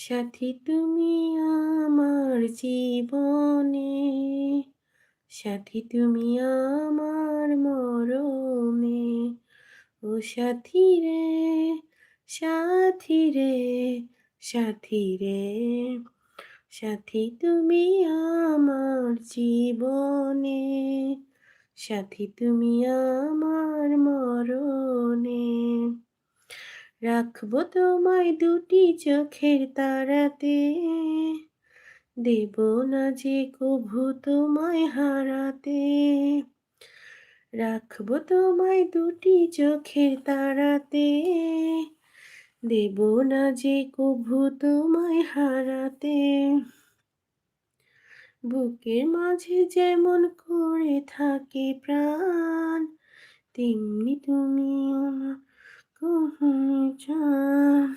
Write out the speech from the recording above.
সাথী তুমি আমার জীবনে, সাথী তুমি আমার মরণে। ও সাথী রে, সাথী রে, সাথী রে, সাথী তুমি আমার জীবনে, সাথী তুমি আমার মরণে। রাখবো তোমায় দুটি চোখের তারাতে, দেব না যে কভু তোমায় হারাতে। রাখবো তোমায় দুটি চোখের তারাতে, দেব না যে কভু তোমায় হারাতে। বুকের মাঝে যেমন করে থাকে প্রাণ, তেমনি তুমি আমার গহন জান।